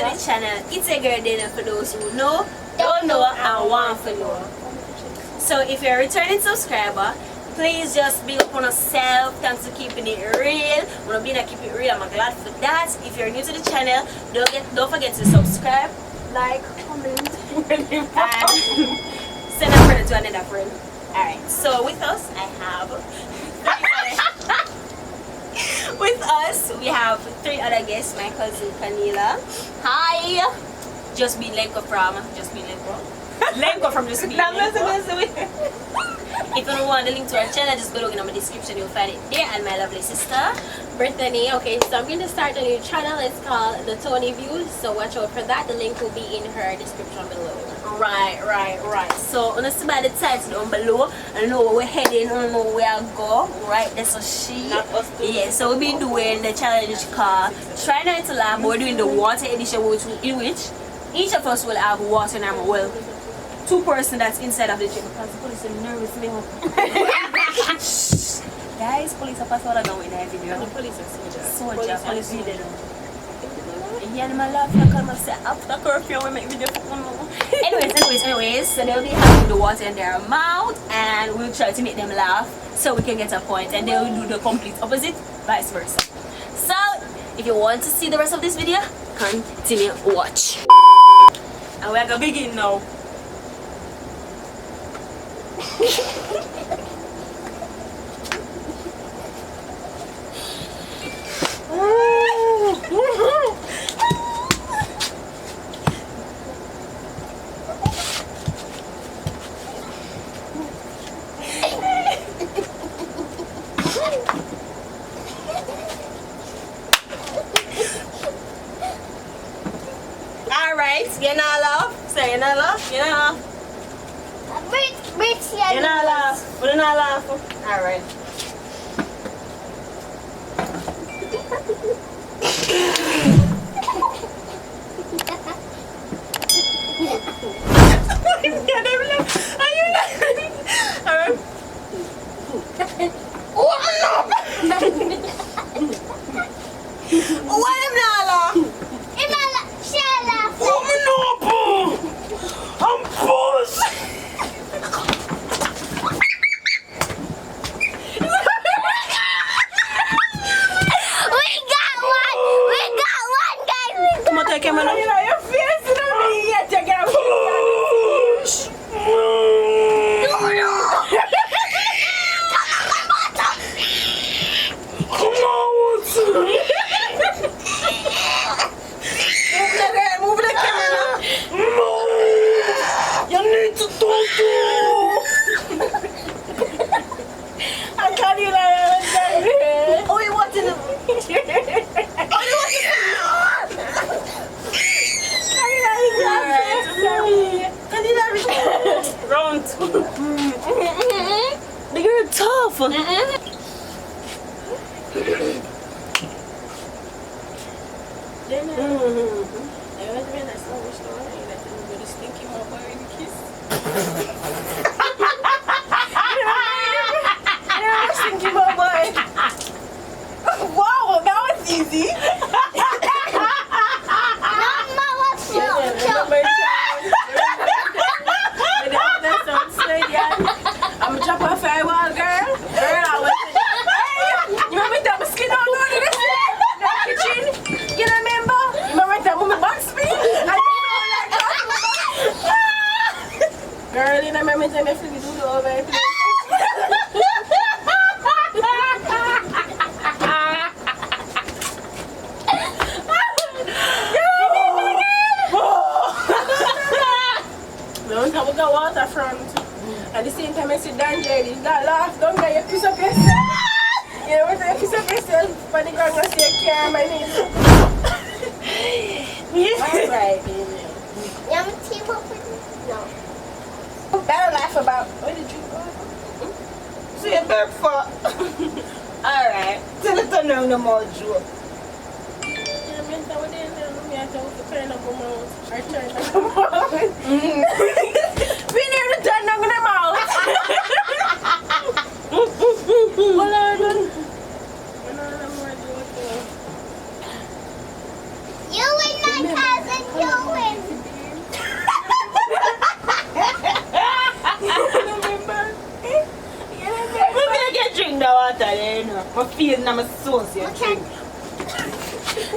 to the channel, it's a girl Dainelle for those who know, don't know, and want to know. So if you're a returning subscriber, please just be up on yourself. Thanks for keeping it real. When I'm being a keep it real, I'm glad for that. If you're new to the channel, don't forget to subscribe, like, comment, and send a friend to another friend. Alright, so with us we have three other guests. My cousin Canila. Hi. Just be Lenco from Just be Lenco. Lenco from Just be Lenco. If you don't want the link to our channel, just go look in my description, you'll find it there. And my lovely sister Brittany. Okay, so I'm going to start a new channel. It's called The Tony Views, so watch out for that. The link will be in her description below. Right. So on the side of the title down below, I know where we're heading, I know where I go. Right, that's a she. Not us too. Yeah, so we'll be doing the challenge called Try Not to Laugh. We're doing the water edition, in which each of us will have water in our mouth. Well, two person that's inside of the gym because the police are nervous me. Guys, police are passing all around in that video. The police are soldiers. Police need them. Yeah, my love, I call myself after curfew, we make video for anyways, so they'll be having the water in their mouth and we'll try to make them laugh so we can get a point, and they'll do the complete opposite, vice versa. So, if you want to see the rest of this video, continue watch. And we're gonna begin now. Alright, you're not laugh. Say you're not laugh. You're not laugh. You're not laugh. We're not laugh. Alright. Round two. You're tough. Wow, that was easy. I'm a chop off firewall, girl. I was you remember that skin on this kitchen? You remember? You remember that woman box me? Girl, you remember that I feel do the over. Don't have a go waterfront. At the same time, I sit down there, you got laugh, don't get your piece of yourself. You know what I'm piece of yourself, but the girl gonna say, care my name. Alright, baby. You have a team up with me? No. Better laugh about. Where did you go? See a bird for. Alright. Tell it to know no more joke. We need to turn down the mouth. You and my cousin a feeling I'm a associate drink.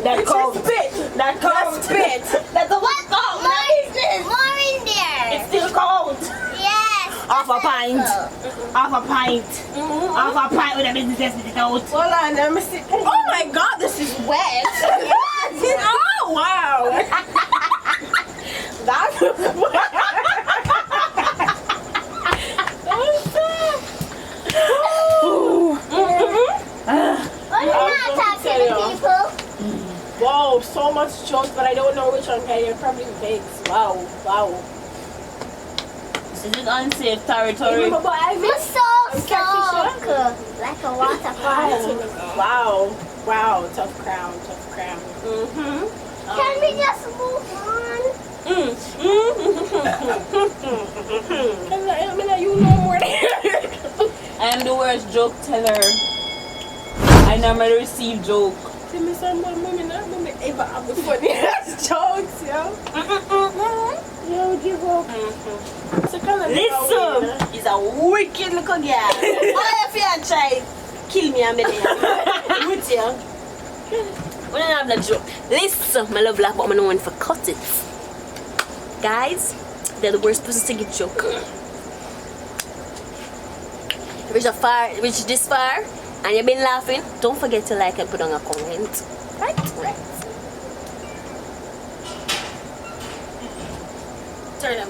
That cold spit. That cold spit. That's the what? Oh, More in there. it's still cold. Yes. Half a pint. Half a pint. Half a pint with a business it out. Hold on, let me see. Oh my god, this is wet. Oh wow. That's wow, so much chunks, but I don't know which one can you probably bakes. Wow, wow. This is unsafe territory. It's so like a waterfall. Wow, wow, tough crown, tough crown. Can we just move on? I mean, you know more than I am the worst joke teller. I normally receive joke. tell me some more mommy ever have the funniest jokes, yo. Yo, give up. So kind of Listen, he's a wicked little girl. Why if you try kill me and me with you? We don't have no joke. Listen, my love laugh, but I'm known for cut it. Guys, they're the worst person to give joke. Reach this far and you've been laughing, don't forget to like and put on a comment. Right? Right. Turn them.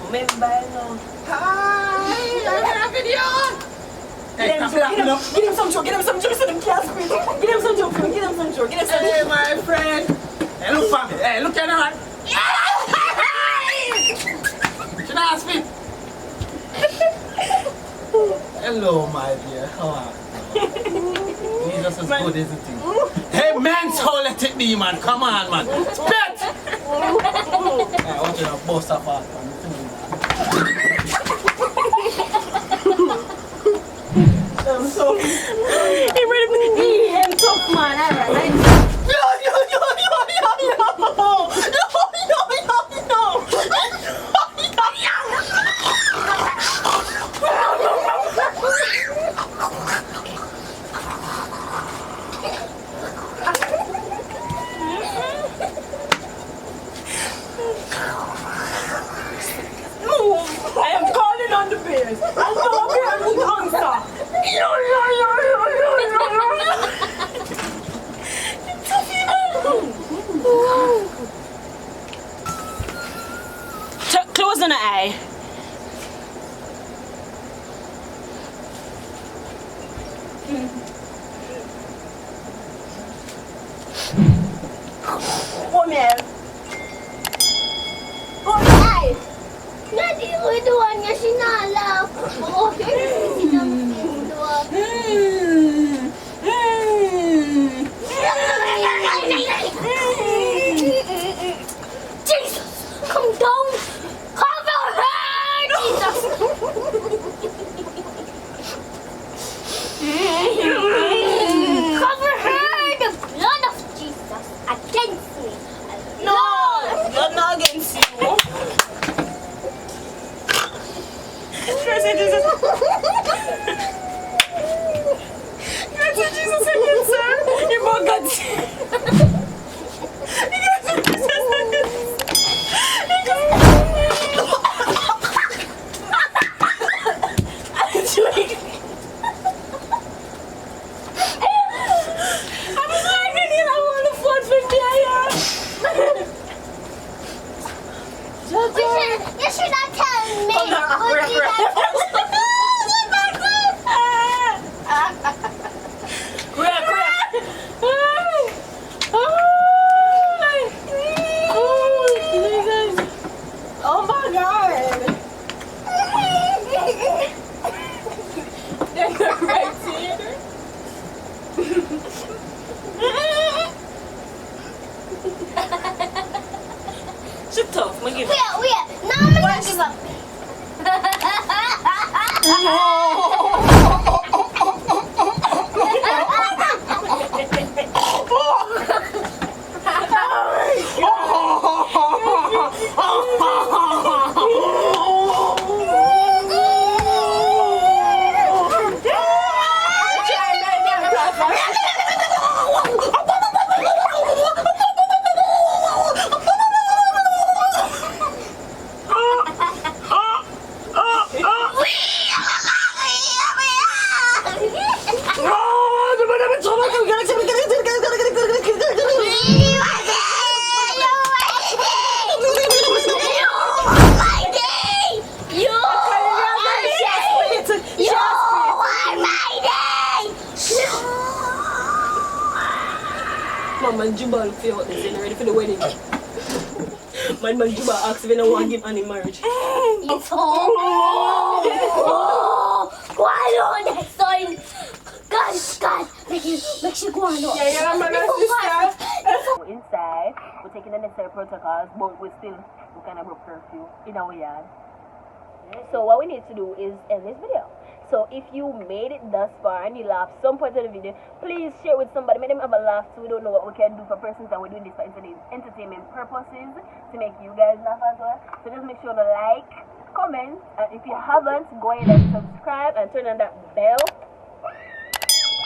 Remember now. hi, I'm video. Get him some joke, get him some joke so them can't squeeze. Get him some joke, get him some joke, get him some joke. Hey, my friend. Hey, look for me. Hey, look at her. Can I ask me? Hello, my dear. How are you? He's just as good, isn't he? Hey, man, so let it be, man. Come on, man. Spit! Hey, I want you to bust up our I'm so he ready for the DM tough man, alright. No! I am calling on the bears. I know a bear would answer. Close an eye. Come here. Not even the one you're sinala. Oh, Jesus, come down. Cover her, Jesus. Cover her, the blood of Jesus against me. No, you're not against you. Jesus. Jesus again, sir. You more guts. You should not tell me. Oh my god. That's the right theater. Shut up, I'm give Wait. Now I'm gonna give up. for you out there, ready for the wedding. Man, Juba asked if you don't want to give Annie marriage. It's home. Go on next time. God, make sure go on. Yeah, man, sister. Inside, we're taking the necessary protocols, but we kind of broke curfew in our yard. So what we need to do is end this video. So if you made it thus far and you laughed some part of the video, please share with somebody. Make them have a laugh so we don't know what we can do for persons, and we're doing this for entertainment purposes to make you guys laugh as well. So just make sure to like, comment, and if you haven't, go ahead and subscribe and turn on that bell.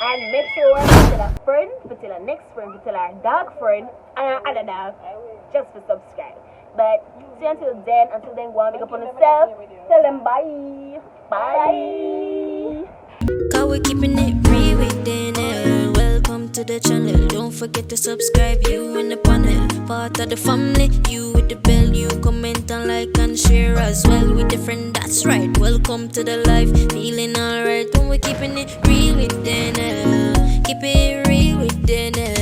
And make sure to tell a friend, to tell our next friend, to tell our dog friend, and our other dog, just to subscribe. But see you until then, go and make up on yourself. Tell them bye. Bye. Cause we're keeping it real with Dainelle. Welcome to the channel. Don't forget to subscribe. You in the panel, part of the family. You with the bell. You comment and like and share as well with the friend. That's right. Welcome to the life. Feeling alright when we're keeping it real with Dainelle. Keep it real with Dainelle.